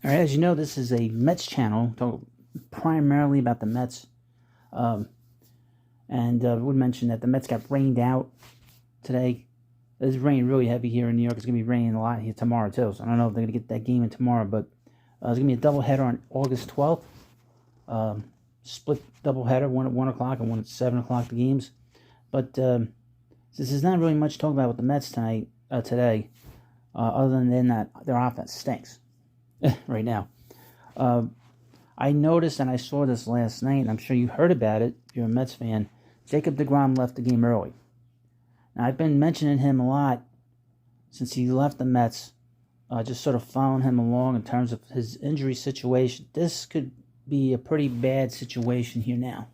All right, as you know, this is a Mets channel, talk primarily about the Mets. I would mention that the Mets got rained out today. It's raining really heavy here in New York. It's going to be raining a lot here tomorrow, too. So I don't know if they're going to get that game in tomorrow, but there's going to be a doubleheader on August 12th. Split doubleheader, one at 1 o'clock and one at 7 o'clock, the games. But since there's not really much to talk about with the Mets today, other than that their offense stinks right now. I noticed, and I saw this last night, and I'm sure you heard about it if you're a Mets fan. Jacob deGrom left the game early. Now, I've been mentioning him a lot since he left the Mets, just sort of following him along in terms of his injury situation. This could be a pretty bad situation here now.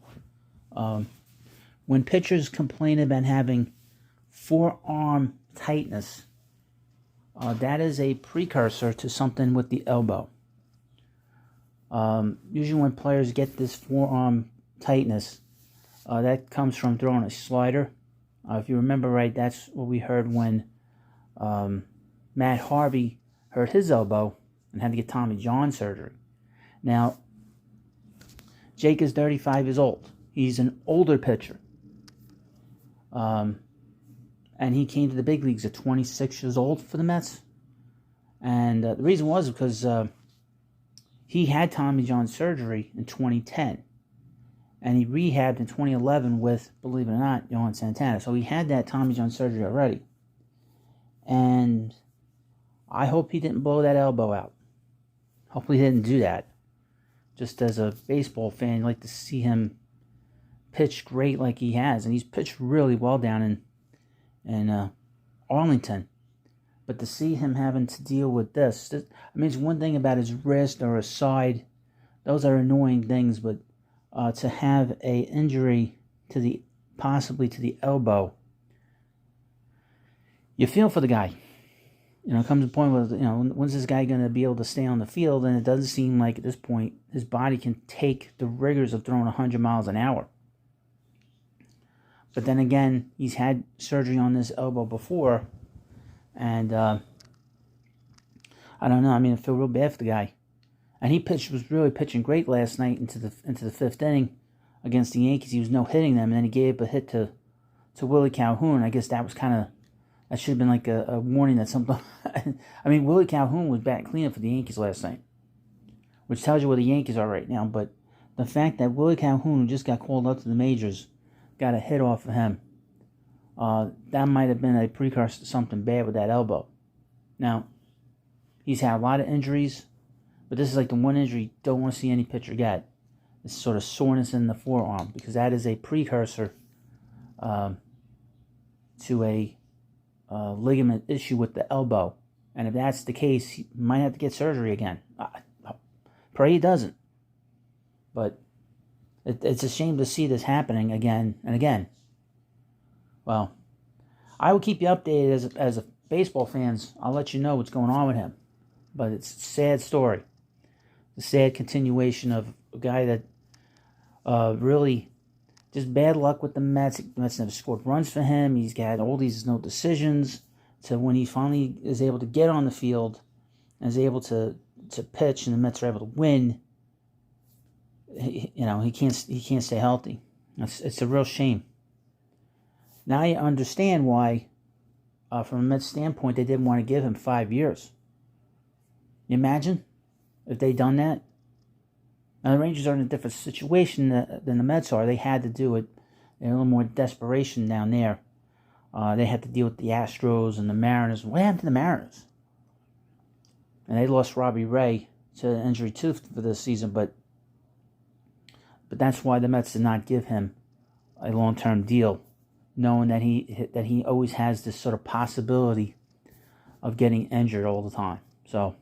When pitchers complain about having forearm tightness, that is a precursor to something with the elbow. Usually when players get this forearm tightness, that comes from throwing a slider. If you remember right, that's what we heard when Matt Harvey hurt his elbow and had to get Tommy John surgery. Now, Jake is 35 years old. He's an older pitcher. And he came to the big leagues at 26 years old for the Mets. And the reason was because he had Tommy John surgery in 2010. And he rehabbed in 2011 with, believe it or not, Yohan Santana. So he had that Tommy John surgery already. And I hope he didn't blow that elbow out. Hopefully he didn't do that. Just as a baseball fan, I'd like to see him pitch great like he has. And he's pitched really well down in Arlington. But to see him having to deal with this, I mean, it's one thing about his wrist or his side. Those are annoying things, but to have a injury to possibly to the elbow, you feel for the guy. You know, it comes to a point where, you know, when's this guy going to be able to stay on the field? And it doesn't seem like at this point his body can take the rigors of throwing 100 miles an hour. But then again, he's had surgery on this elbow before, and I don't know. I mean, I feel real bad for the guy. And he was really pitching great last night into the fifth inning against the Yankees. He was no-hitting them, and then he gave up a hit to Willie Calhoun. I guess that was that should have been like a warning that something. I mean, Willie Calhoun was batting cleanup for the Yankees last night, which tells you where the Yankees are right now. But the fact that Willie Calhoun, who just got called up to the majors, got a hit off of him, that might have been a precursor to something bad with that elbow. Now, he's had a lot of injuries, but this is like the one injury you don't want to see any pitcher get. This sort of soreness in the forearm, because that is a precursor to a ligament issue with the elbow. And if that's the case, he might have to get surgery again. Pray he doesn't. But it's a shame to see this happening again and again. Well, I will keep you updated as a baseball fans. I'll let you know what's going on with him. But it's a sad story. It's a sad continuation of a guy that really just bad luck with the Mets. The Mets never scored runs for him. He's got all these no decisions. To when he finally is able to get on the field and is able to pitch, and the Mets are able to win, he can't stay healthy. It's a real shame. Now I understand why, from a Mets standpoint, they didn't want to give him 5 years. You imagine if they'd done that? Now, the Rangers are in a different situation than the Mets are. They had to do it. There's a little more desperation down there. They had to deal with the Astros and the Mariners. What happened to the Mariners? And they lost Robbie Ray to injury too for this season, but that's why the Mets did not give him a long-term deal, knowing that he always has this sort of possibility of getting injured all the time. So,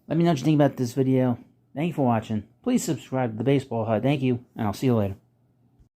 let me know what you think about this video. Thank you for watching. Please subscribe to the Baseball Hut. Thank you, and I'll see you later.